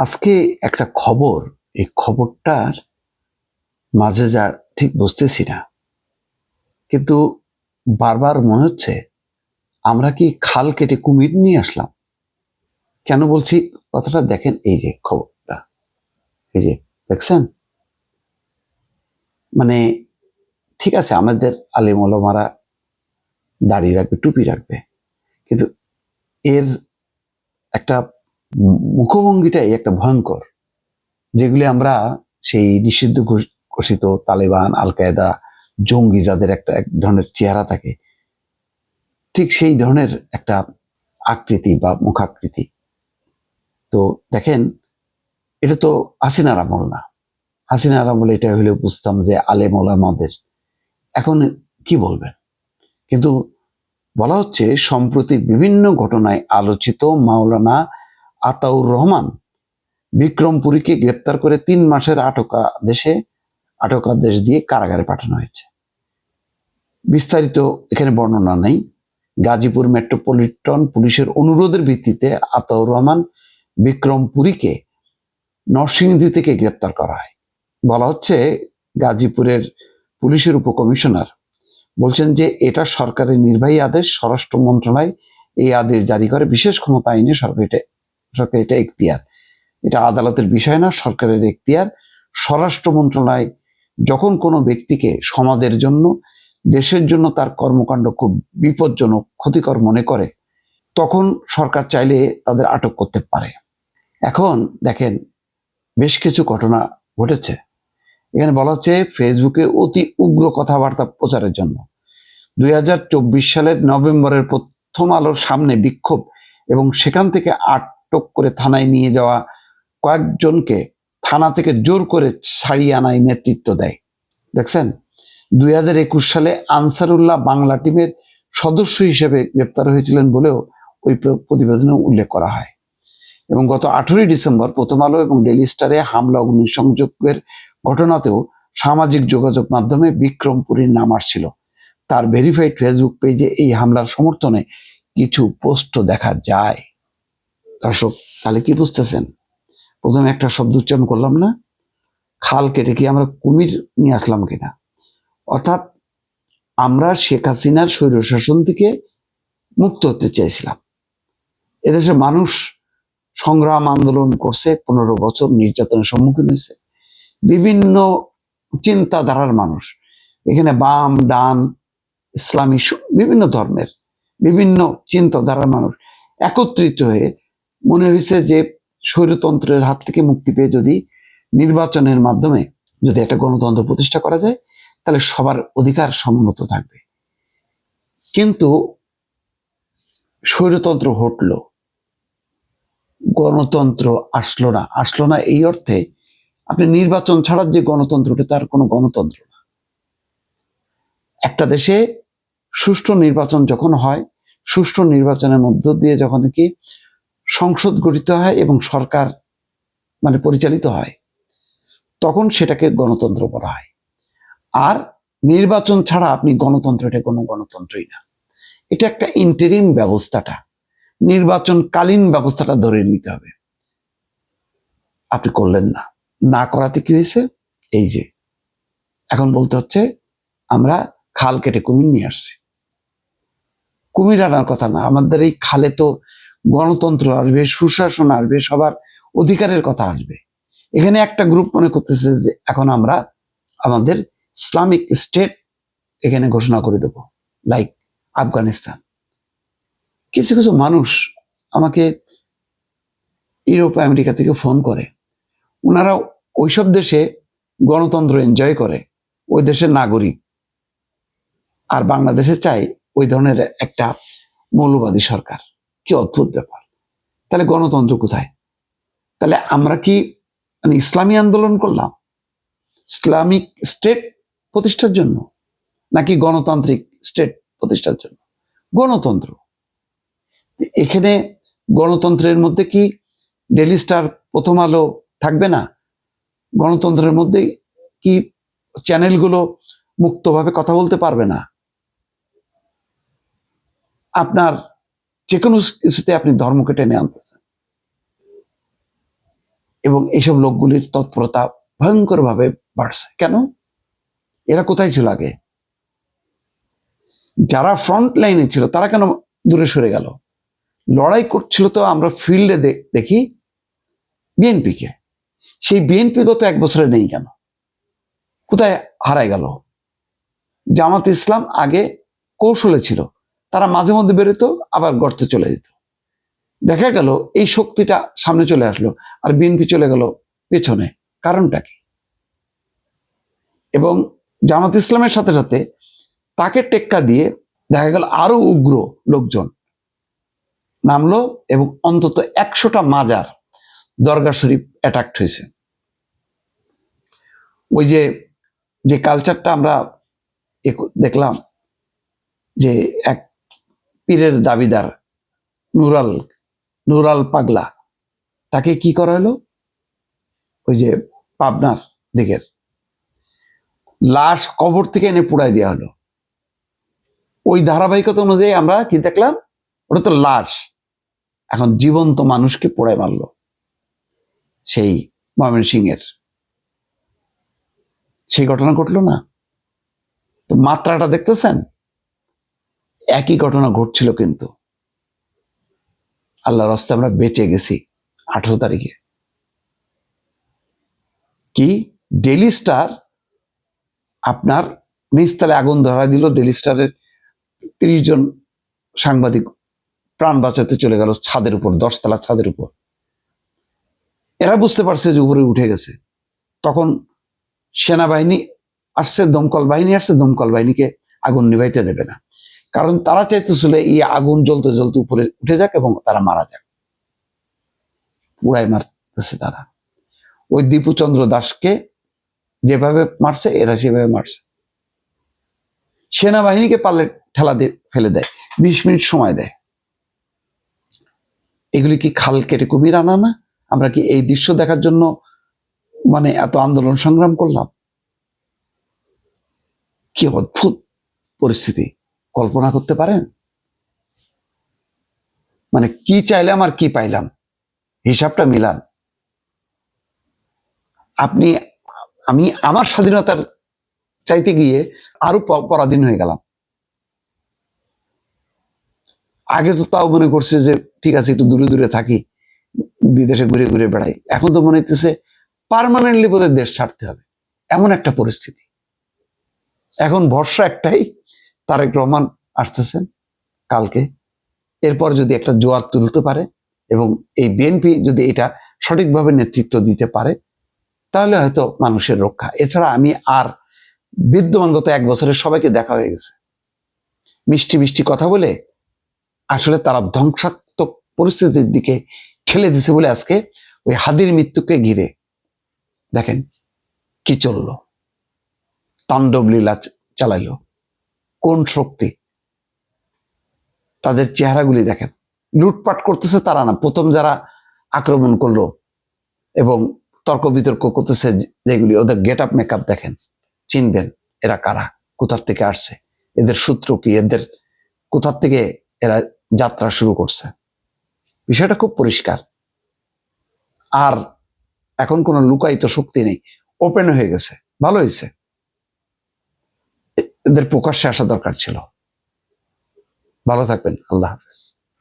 আজকে একটা খবর, এই খবরটার মাঝে যা ঠিক বুঝতেছি না, কিন্তু বারবার মনে হচ্ছে আমরা কি খাল কেটে কুমির নিয়ে আসলাম। কেন বলছি কথাটা দেখেন, এই যে খবরটা, এই যে দেখছেন, মানে ঠিক আছে আমাদের আলেম ওলামারা দাড়ি রাখবে, টুপি রাখবে, কিন্তু এর একটা মুখভঙ্গিটাই একটা ভয়ঙ্কর, যেগুলি আমরা সেই নিষিদ্ধ ঘোষিত তালেবান, আল কায়দা, জঙ্গি যাদের একটা এক ধরনের চেহারা থাকে, ঠিক সেই ধরনের একটা আকৃতি বা মুখাকৃতি। তো দেখেন, এটা তো হাসিনার আমল না। হাসিনার আমলে এটা হলে বুঝতাম যে আলেম ওলামাদের, এখন কি বলবেন। কিন্তু বলা হচ্ছে সম্প্রতি বিভিন্ন ঘটনায় আলোচিত মাওলানা আতাউর রহমান বিক্রমপুরীকে গ্রেপ্তার করে 3 মাসের আটকাদেশ দিয়ে কারাগারে পাঠানো হয়েছে। বিস্তারিত এখানে বর্ণনা নেই। গাজীপুর মেট্রোপলিটন পুলিশের অনুরোধের ভিত্তিতে আতাউর রহমান বিক্রমপুরীকে নরসিংদী থেকে গ্রেপ্তার করা হয়। বলা হচ্ছে গাজীপুরের পুলিশের উপকমিশনার বলছেন যে এটা সরকারের নির্বাহী আদেশ, স্বরাষ্ট্র মন্ত্রণালয় এই আদেশ জারি করে। বিশেষ ক্ষমতা আইনে সরকার এটা এখতিয়ার, এটা আদালতের বিষয় না, সরকারের এখতিয়ার। স্বরাষ্ট্র মন্ত্রণালয় যখন কোনো ব্যক্তিকে সমাজের জন্য, দেশের জন্য তার কর্মকাণ্ড খুব বিপজ্জনক, ক্ষতিকর মনে করে, তখন সরকার চাইলে তাদের আটক করতে পারে। এখন দেখেন, বেশ কিছু ঘটনা ঘটেছে। এখানে বলা হচ্ছে ফেসবুকে অতি উগ্র কথাবার্তা প্রচারের জন্য 2024 সালের নভেম্বরের প্রথম আলোর সামনে বিক্ষোভ এবং সেখান থেকে আটক করে থানায় নিয়ে যাওয়া কয়েকজনকে থানা থেকে জোর করে ছাড়িয়ে আনায় নেতৃত্ব দেয়। দেখছেন, 2021 সালে আনসারুল্লাহ বাংলা টিমের সদস্য হিসেবে গ্রেপ্তার হয়েছিলেন বলেও ওই প্রতিবেদনে উল্লেখ করা হয়। এবং গত 18 ডিসেম্বর প্রথম আলো এবং ডেইলি স্টারে হামলা অগ্নিসংযোগের ঘটনাতেও সামাজিক যোগাযোগ মাধ্যমে বিক্রমপুরীর নাম আসছিল। তার ভেরিফাইড ফেসবুক পেজে এই হামলার সমর্থনে কিছু পোস্ট দেখা যায়। দর্শক, তাহলে কি বুঝতেছেন? প্রথমে একটা শব্দ উচ্চারণ করলাম না, খাল কেটে কি আমরা কুমির নিয়ে আসলাম কিনা। অর্থাৎ আমরা শেখ হাসিনার স্বৈরশাসন থেকে মুক্ত হতে চাইছিলাম। এদেশের মানুষ সংগ্রাম আন্দোলন করছে, 15 বছর নির্যাতনের সম্মুখীন হয়েছে বিভিন্ন চিন্তাধারার মানুষ। এখানে বাম, ডান, ইসলামী, বিভিন্ন ধর্মের বিভিন্ন চিন্তাধারার মানুষ একত্রিত হয়ে মনে হয়েছে যে স্বৈরতন্ত্রের হাত থেকে মুক্তি পেয়ে যদি নির্বাচনের মাধ্যমে যদি একটা গণতন্ত্র প্রতিষ্ঠা করা যায়, তাহলে সবার অধিকার সমুন্নত থাকবে। কিন্তু স্বৈরতন্ত্র হটলো, গণতন্ত্র আসলো না এই অর্থে আপনি নির্বাচন ছাড়া যে গণতন্ত্র, তার কোনো গণতন্ত্র না। একটা দেশে সুষ্ঠু নির্বাচন যখন হয়, সুষ্ঠু নির্বাচনের মধ্য দিয়ে যখন কি সংসদ গঠিত হয় এবং সরকার পরিচালিত হয়, তখন সেটাকে গণতন্ত্র বলা হয়। আর নির্বাচন ছাড়া আপনি গণতন্ত্র, এটা কোনো গণতন্ত্রই না। এটা একটা ইন্টারিম ব্যবস্থাটা, নির্বাচনকালীন ব্যবস্থাটা ধরে নিতে হবে। আপনি করলেন না, না করাতে কি হয়েছে? এই যে এখন বলতে হচ্ছে আমরা খাল কেটে কুমির নিয়ে আসছি। কুমির আনার কথা না, আমাদের এই খালে তো গণতন্ত্র আসবে, সুশাসন আসবে, সবার অধিকারের কথা আসবে। এখানে একটা গ্রুপ মনে করতেছে যে এখন আমরা আমাদের ইসলামিক স্টেট এখানে ঘোষণা করে দেব, লাইক আফগানিস্তান। কিছু কিছু মানুষ আমাকে ইউরোপ, আমেরিকা থেকে ফোন করে, ওনারা ওইসব দেশে গণতন্ত্র এনজয় করে, ওই দেশের নাগরিক, আর বাংলাদেশে চাই ওই ধরনের একটা মৌলবাদী সরকার। কি অদ্ভুত ব্যাপার! তাহলে গণতন্ত্র কোথায়? তাহলে আমরা কি ইসলামী আন্দোলন করলাম ইসলামিক স্টেট প্রতিষ্ঠার জন্য, নাকি গণতান্ত্রিক স্টেট প্রতিষ্ঠার জন্য? গণতন্ত্র। এখানে গণতন্ত্রের মধ্যে কি ডেইলি স্টার, প্রথম আলো থাকবে না? গণতন্ত্রের মধ্যে কি চ্যানেলগুলো মুক্তভাবে কথা বলতে পারবে না? আপনার যে কোনো কিছুতে আপনি ধর্মকে টেনে আনতেছেন। এবং এইসব লোকগুলির তৎপরতা ভয়ঙ্করভাবে বাড়ছে। কেন? এরা কোথায় ছিল আগে? যারা ফ্রন্ট লাইনে ছিল তারা কেন দূরে সরে গেল? লড়াই করছিল তো আমরা ফিল্ডে দেখি বিএনপিকে। সেই বিএনপি গত 1 বছরে নেই কেন? কোথায় হারায় গেল? জামাত ইসলাম আগে কৌশলে ছিল, তারা মাঝে মধ্যে বেরোতো আবার গর্তে চলে যেত। দেখা গেল এই শক্তিটা সামনে চলে আসলো আর বিএনপি চলে গেল পেছনে। কারণটা কি? এবং জামাত ইসলামের সাথে সাথে তাকে টেক্কা দিয়ে দেখা গেল আরো উগ্র লোকজন নামলো এবং অন্তত 100টা মাজার দরগা শরীফ অ্যাটাক্ট হয়েছে। ওই যে কালচারটা আমরা দেখলাম যে এক পীরের দাবিদার নুরাল পাগলা, তাকে কি করা হলো? ওই যে পাবনার দিকের লাশ কবর থেকে এনে পুড়াই দেওয়া হলো। ওই ধারাবাহিকতা অনুযায়ী আমরা কি দেখলাম? ওটা তো লাশ, এখন জীবন্ত মানুষকে পোড়ায় মারলো সেই ময়মনসিংহের। সেই ঘটনা ঘটলো না? তো মাত্রাটা দেখতেছেন? একই ঘটনা ঘটছিল, কিন্তু আল্লাহর রাস্তায় আমরা বেঁচে গেছি। 18 তারিখে কি ডেইলি স্টার আপনার নিচতলায় আগুন ধরা দিল। ডেইলি স্টারের 30 জন সাংবাদিক প্রাণ বাঁচাতে চলে গেল ছাদের উপর, 10 তলা ছাদের উপর। এরা বুঝতে পারছে যে উপরে উঠে গেছে। তখন সেনাবাহিনী আসছে, দমকল বাহিনী আসছে, দমকল বাহিনীকে আগুন নিভাইতে দেবে না, কারণ তারা চাইতেছিল এই আগুন জ্বলতে জ্বলতে উপরে উঠে যাক এবং তারা মারা যাক। পুরাই মারতেছে তারা। ওই দীপুচন্দ্র দাসকে যেভাবে মারছে এরা সেভাবে মারছে। সেনাবাহিনীকে পারলে ঠেলা দিয়ে ফেলে দেয়, 20 মিনিট সময় দেয়। এগুলি কি খাল কেটে কুমির আনা না? আমরা কি এই দৃশ্য দেখার জন্য মানে এত আন্দোলন সংগ্রাম করলাম? কি অদ্ভুত পরিস্থিতি, কল্পনা করতে পারেন? মানে কি চাইলাম আর কি পাইলাম, হিসাবটা মিলান। আমি আমার স্বাধীনতার চাইতে গিয়ে আরো পরাধীন হয়ে গেলাম। আগে তো তাও মনে করছে যে ঠিক আছে একটু দূরে দূরে থাকি, বিদেশে ঘুরে ঘুরে বেড়াই। এখন তো মনে হইতেছে পার্মানেন্টলি বোধহয় দেশ ছাড়তে হবে, এমন একটা পরিস্থিতি। এখন ভরসা একটাই, তারেক রহমান আসতেছেন কালকে। এরপর যদি একটা জোয়ার তুলতে পারে এবং এই বিএনপি যদি এটা সঠিকভাবে নেতৃত্ব দিতে পারে, তাহলে হয়তো মানুষের রক্ষা। এছাড়া আমি আর বিদ্যমান গত 1 বছরের সবাইকে দেখা হয়ে গেছে, মিষ্টি মিষ্টি কথা বলে আসলে তারা ধ্বংসাত্মক পরিস্থিতির দিকে ঠেলে দিছে বলে আজকে ওই হাদির মৃত্যুকে ঘিরে দেখেন কি চললো, তাণ্ডব লীলা চালাইলো। কোন শক্তি, তাদের চেহারাগুলি দেখেন। লুটপাট করতেছে তারা না, প্রথম যারা আক্রমণ করলো এবং তর্ক বিতর্ক করতেছে যেগুলি, ওদের গেট আপ মেকআপ দেখেন, চিনবেন এরা কারা, কোথার থেকে আসছে, এদের সূত্র কি, এদের কোথার থেকে এরা যাত্রা শুরু করছে। বিষয়টা খুব পরিষ্কার। আর এখন কোনো লুকায়িত শক্তি নেই, ওপেন হয়ে গেছে। ভালো হয়েছে, এদের প্রকাশ্যে আসা দরকার ছিল। ভালো থাকবেন, আল্লাহ হাফেজ।